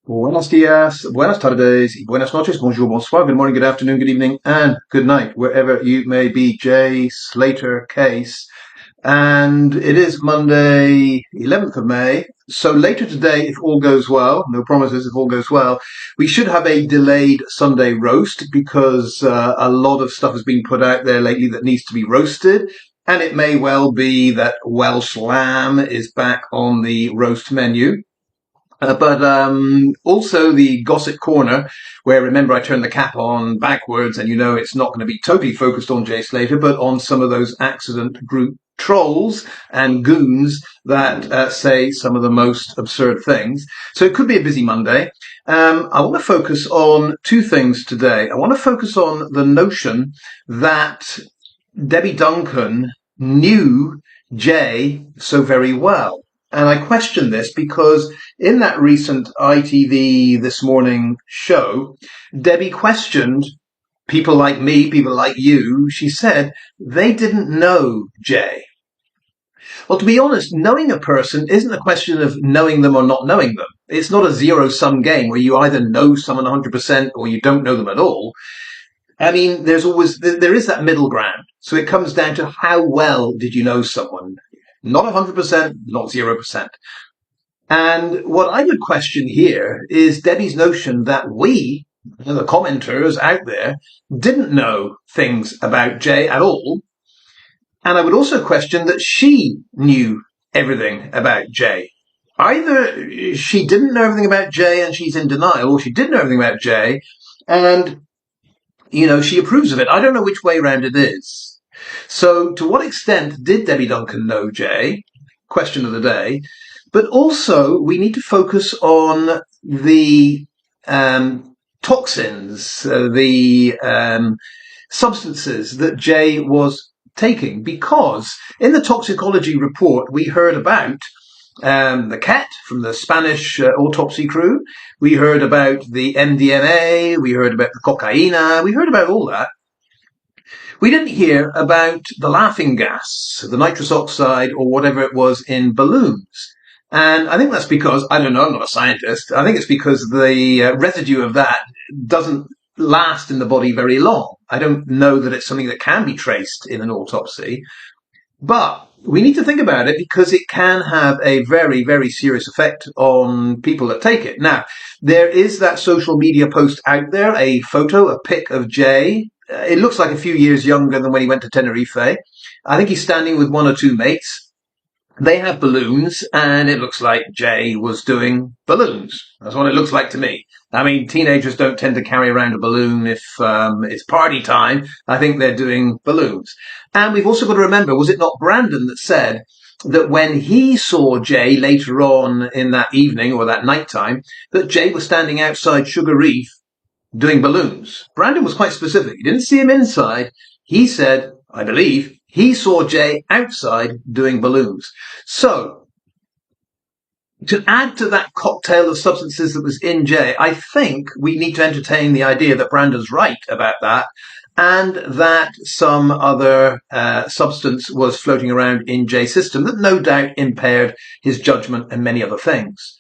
Buenos dias, buenas tardes, y buenas noches, bonjour, bonsoir, good morning, good afternoon, good evening, and good night, wherever you may be. Jay Slater Case. And it is Monday, 11th of May. So later today, if all goes well, no promises, if all goes well, we should have a delayed Sunday roast because a lot of stuff has been put out there lately that needs to be roasted. And it may well be that Welsh lamb is back on the roast menu. But also the Gossip Corner, where remember I turned the cap on backwards, and it's not going to be totally focused on Jay Slater, but on some of those accident group trolls and goons that say some of the most absurd things. So it could be a busy Monday. I want to focus on two things today. I want to focus on the notion that Debbie Duncan knew Jay so very well. And I question this because in that recent ITV This Morning show, Debbie questioned people like me, people like you. She said they didn't know Jay. Well, to be honest, knowing a person isn't a question of knowing them or not knowing them. It's not a zero-sum game where you either know someone 100% or you don't know them at all. I mean, there is that middle ground. So it comes down to how well did you know someone? Not 100%, not 0%. And what I would question here is Debbie's notion that we, the commenters out there, didn't know things about Jay at all. And I would also question that she knew everything about Jay. Either she didn't know everything about Jay and she's in denial, or she did know everything about Jay and, she approves of it. I don't know which way around it is. So to what extent did Debbie Duncan know Jay? Question of the day. But also we need to focus on the toxins, the substances that Jay was taking, because in the toxicology report we heard about the cat from the Spanish autopsy crew, we heard about the MDMA, we heard about the cocaine, we heard about all that. We didn't hear about the laughing gas, the nitrous oxide, or whatever it was in balloons. And I think that's because, I don't know, I'm not a scientist, I think it's because the residue of that doesn't last in the body very long. I don't know that it's something that can be traced in an autopsy, but we need to think about it because it can have a very, very serious effect on people that take it. Now, there is that social media post out there, a photo, a pic of Jay. It looks like a few years younger than when he went to Tenerife. I think he's standing with one or two mates. They have balloons, and it looks like Jay was doing balloons. That's what it looks like to me. I mean, teenagers don't tend to carry around a balloon if it's party time. I think they're doing balloons. And we've also got to remember, was it not Brandon that said that when he saw Jay later on in that evening or that nighttime, that Jay was standing outside Sugar Reef doing balloons? Brandon was quite specific. He didn't see him inside. He said, I believe, he saw Jay outside doing balloons. So, to add to that cocktail of substances that was in Jay, I think we need to entertain the idea that Brandon's right about that, and that some other substance was floating around in Jay's system that no doubt impaired his judgment and many other things.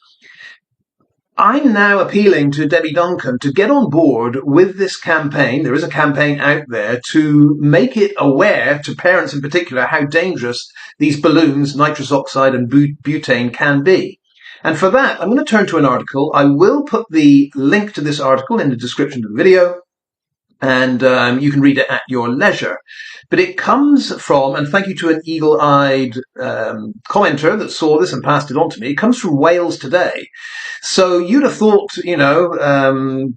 I'm now appealing to Debbie Duncan to get on board with this campaign. There is a campaign out there to make it aware to parents in particular how dangerous these balloons, nitrous oxide and butane can be. And for that, I'm going to turn to an article. I will put the link to this article in the description of the video, and you can read it at your leisure. But it comes from, and thank you to an eagle-eyed commenter that saw this and passed it on to me, it comes from Wales Today. So you'd have thought,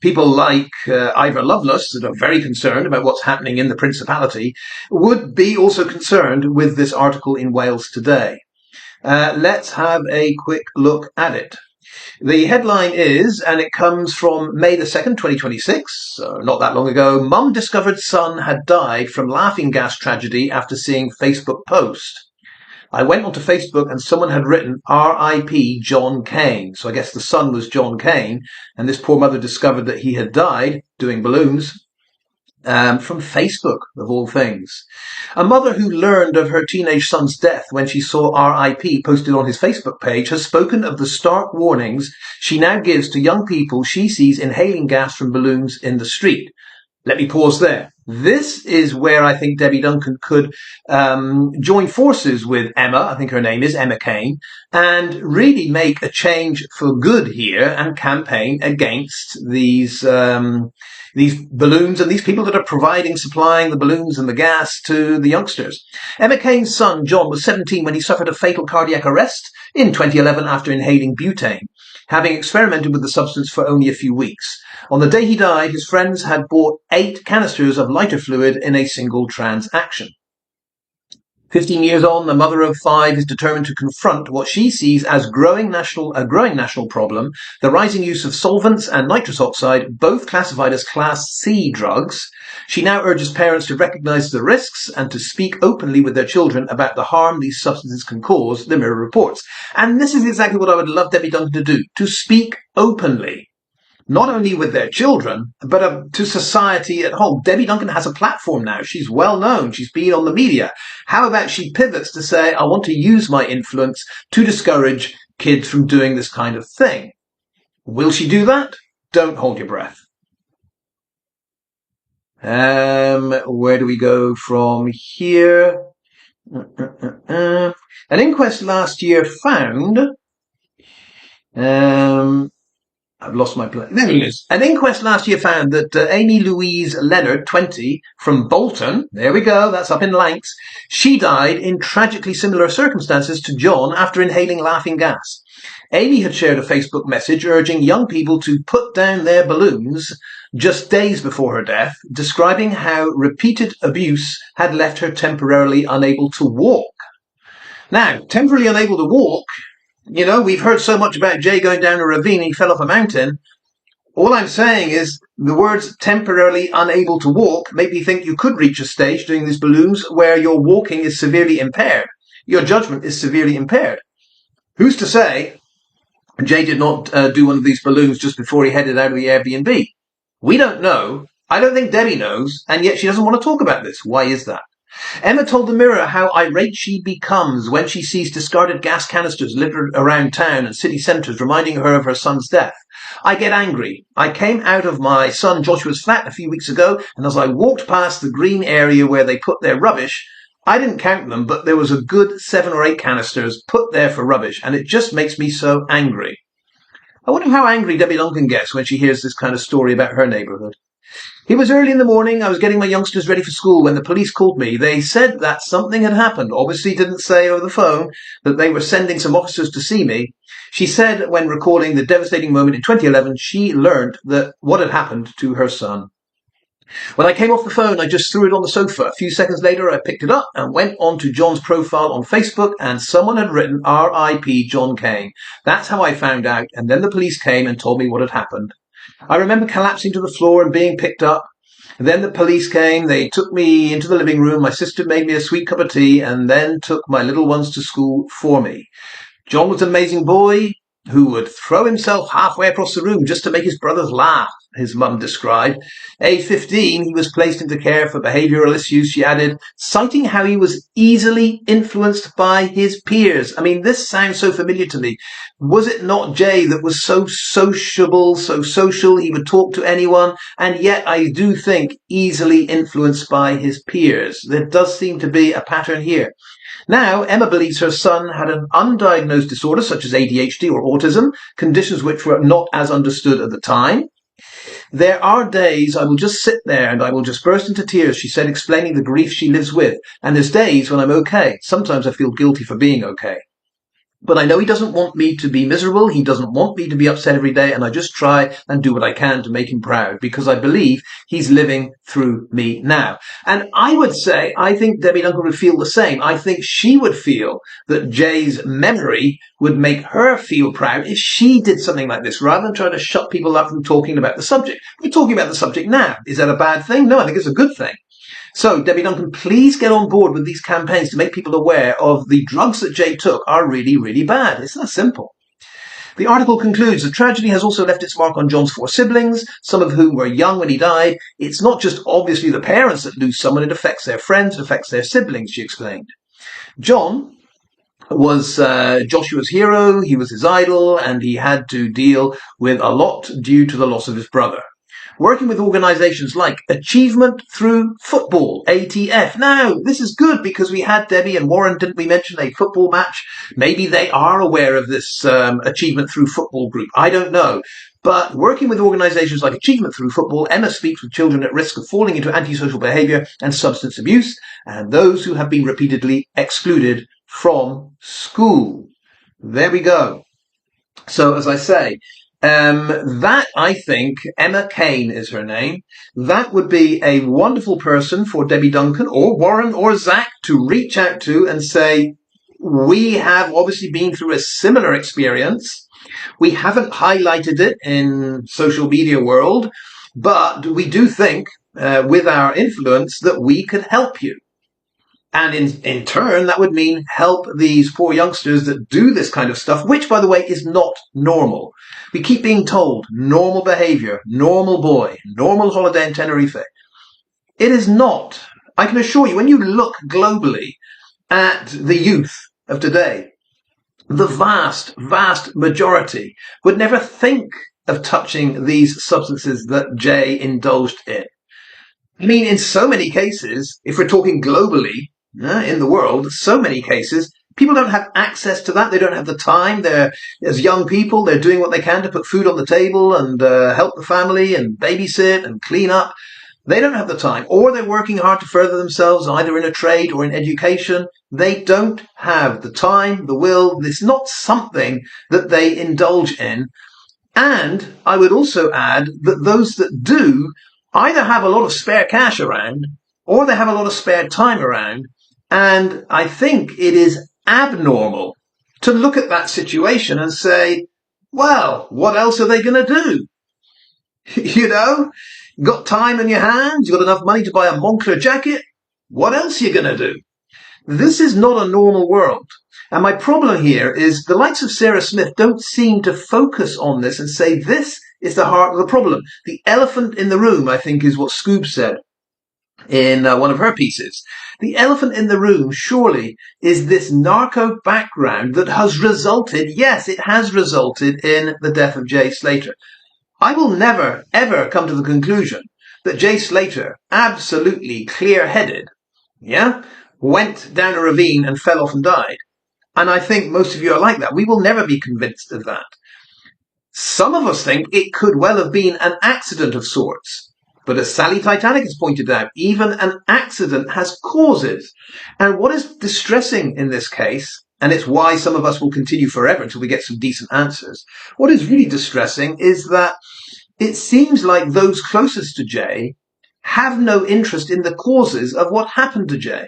people like Ivor Lovelace, that are very concerned about what's happening in the Principality, would be also concerned with this article in Wales Today. Let's have a quick look at it. The headline is, and it comes from May the 2nd, 2026, so not that long ago, Mum discovered son had died from laughing gas tragedy after seeing Facebook post. I went onto Facebook and someone had written R.I.P. John Kane. So I guess the son was John Kane, and this poor mother discovered that he had died doing balloons. from Facebook, of all things. A mother who learned of her teenage son's death when she saw RIP posted on his Facebook page has spoken of the stark warnings she now gives to young people she sees inhaling gas from balloons in the street. Let me pause there. This is where I think Debbie Duncan could join forces with Emma, I think her name is Emma Kane, and really make a change for good here and campaign against these balloons and these people that are supplying the balloons and the gas to the youngsters. Emma Kane's son, John, was 17 when he suffered a fatal cardiac arrest in 2011 after inhaling butane, having experimented with the substance for only a few weeks. On the day he died, his friends had bought 8 canisters of lighter fluid in a single transaction. 15 years on, the mother of 5 is determined to confront what she sees as a growing national problem, the rising use of solvents and nitrous oxide, both classified as Class C drugs. She now urges parents to recognise the risks and to speak openly with their children about the harm these substances can cause, the Mirror reports. And this is exactly what I would love Debbie Duncan to do, to speak openly. Not only with their children, but to society at home. Debbie Duncan has a platform now. She's well known. She's been on the media. How about she pivots to say, I want to use my influence to discourage kids from doing this kind of thing? Will she do that? Don't hold your breath. Where do we go from here? An inquest last year found... I've lost my place. There it is. An inquest last year found that Amy Louise Leonard, 20, from Bolton, there we go, that's up in Lancs, she died in tragically similar circumstances to John after inhaling laughing gas. Amy had shared a Facebook message urging young people to put down their balloons just days before her death, describing how repeated abuse had left her temporarily unable to walk. Now, temporarily unable to walk, you know, we've heard so much about Jay going down a ravine and he fell off a mountain. All I'm saying is the words temporarily unable to walk make me think you could reach a stage doing these balloons where your walking is severely impaired. Your judgment is severely impaired. Who's to say Jay did not do one of these balloons just before he headed out of the Airbnb? We don't know. I don't think Debbie knows, and yet she doesn't want to talk about this. Why is that? Emma told the Mirror how irate she becomes when she sees discarded gas canisters littered around town and city centres, reminding her of her son's death. I get angry. I came out of my son Joshua's flat a few weeks ago, and as I walked past the green area where they put their rubbish, I didn't count them, but there was a good 7 or 8 canisters put there for rubbish, and it just makes me so angry. I wonder how angry Debbie Duncan gets when she hears this kind of story about her neighbourhood. It was early in the morning. I was getting my youngsters ready for school when the police called me. They said that something had happened. Obviously didn't say over the phone that they were sending some officers to see me. She said when recalling the devastating moment in 2011, she learned that what had happened to her son. When I came off the phone, I just threw it on the sofa. A few seconds later, I picked it up and went on to John's profile on Facebook, and someone had written R.I.P. John Kane. That's how I found out, and then the police came and told me what had happened. I remember collapsing to the floor and being picked up. Then the police came. They took me into the living room. My sister made me a sweet cup of tea and then took my little ones to school for me. John was an amazing boy who would throw himself halfway across the room just to make his brothers laugh, his mum described. Age 15, he was placed into care for behavioural issues, she added, citing how he was easily influenced by his peers. I mean, this sounds so familiar to me. Was it not Jay that was so sociable, so social, he would talk to anyone, and yet I do think easily influenced by his peers? There does seem to be a pattern here. Now, Emma believes her son had an undiagnosed disorder such as ADHD or autism, conditions which were not as understood at the time. There are days I will just sit there and I will just burst into tears, she said, explaining the grief she lives with. And there's days when I'm okay. Sometimes I feel guilty for being okay. But I know he doesn't want me to be miserable. He doesn't want me to be upset every day. And I just try and do what I can to make him proud because I believe he's living through me now. And I would say, I think Debbie Duncan would feel the same. I think she would feel that Jay's memory would make her feel proud if she did something like this rather than try to shut people up from talking about the subject. We're talking about the subject now. Is that a bad thing? No, I think it's a good thing. So, Debbie Duncan, please get on board with these campaigns to make people aware of the drugs that Jay took are really, really bad. It's that simple. The article concludes, the tragedy has also left its mark on John's 4 siblings, some of whom were young when he died. It's not just obviously the parents that lose someone, it affects their friends, it affects their siblings, she explained. John was Joshua's hero, he was his idol, and he had to deal with a lot due to the loss of his brother. Working with organisations like Achievement Through Football, ATF. Now, this is good because we had Debbie and Warren, didn't we mention a football match? Maybe they are aware of this Achievement Through Football group. I don't know. But working with organisations like Achievement Through Football, Emma speaks with children at risk of falling into antisocial behaviour and substance abuse, and those who have been repeatedly excluded from school. There we go. So, as I say, that, I think, Emma Kane is her name. That would be a wonderful person for Debbie Duncan or Warren or Zach to reach out to and say, we have obviously been through a similar experience. We haven't highlighted it in social media world, but we do think with our influence that we could help you. And in turn, that would mean help these poor youngsters that do this kind of stuff, which, by the way, is not normal. We keep being told normal behavior, normal boy, normal holiday in Tenerife. It is not. I can assure you, when you look globally at the youth of today, the vast, vast majority would never think of touching these substances that Jay indulged in. I mean, in so many cases, if we're talking globally, in the world, so many cases, people don't have access to that. They don't have the time. They're, as young people, they're doing what they can to put food on the table and help the family and babysit and clean up. They don't have the time, or they're working hard to further themselves either in a trade or in education. They don't have the time, the will. It's not something that they indulge in. And I would also add that those that do either have a lot of spare cash around or they have a lot of spare time around. And I think it is abnormal to look at that situation and say, well, what else are they going to do? You know, got time in your hands, you got enough money to buy a Moncler jacket. What else are you going to do? This is not a normal world. And my problem here is the likes of Sarah Smith don't seem to focus on this and say this is the heart of the problem. The elephant in the room, I think, is what Scoob said in one of her pieces. The elephant in the room, surely, is this narco background that has resulted, yes, it has resulted in the death of Jay Slater. I will never, ever come to the conclusion that Jay Slater, absolutely clear-headed, went down a ravine and fell off and died. And I think most of you are like that. We will never be convinced of that. Some of us think it could well have been an accident of sorts. But as Sally Titanic has pointed out, even an accident has causes. And what is distressing in this case, and it's why some of us will continue forever until we get some decent answers, what is really distressing is that it seems like those closest to Jay have no interest in the causes of what happened to Jay.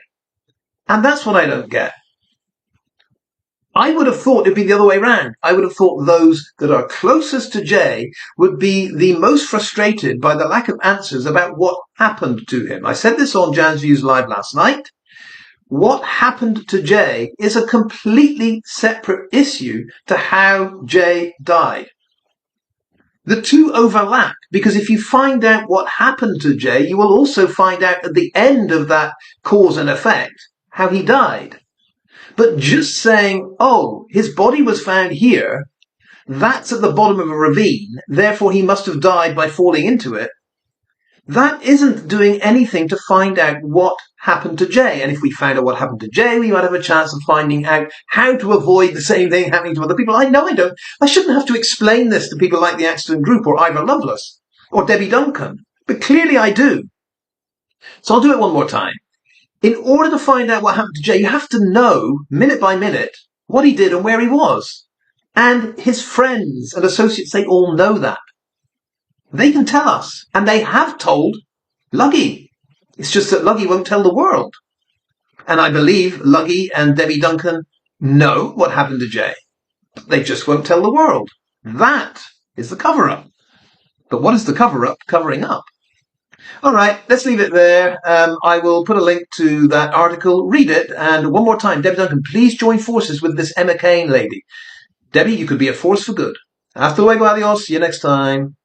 And that's what I don't get. I would have thought it'd be the other way around. I would have thought those that are closest to Jay would be the most frustrated by the lack of answers about what happened to him. I said this on Jan's Views Live last night. What happened to Jay is a completely separate issue to how Jay died. The two overlap, because if you find out what happened to Jay, you will also find out at the end of that cause and effect how he died. But just saying, oh, his body was found here, that's at the bottom of a ravine, therefore he must have died by falling into it, that isn't doing anything to find out what happened to Jay. And if we found out what happened to Jay, we might have a chance of finding out how to avoid the same thing happening to other people. I know I don't. I shouldn't have to explain this to people like the Accident Group or Ivor Lovelace or Debbie Duncan, but clearly I do. So I'll do it one more time. In order to find out what happened to Jay, you have to know, minute by minute, what he did and where he was. And his friends and associates, they all know that. They can tell us. And they have told Luggy. It's just that Luggy won't tell the world. And I believe Luggy and Debbie Duncan know what happened to Jay. They just won't tell the world. That is the cover-up. But what is the cover-up covering up? All right, let's leave it there. I will put a link to that article. Read it. And one more time, Debbie Duncan, please join forces with this Emma Kane lady. Debbie, you could be a force for good. Hasta luego, adios. See you next time.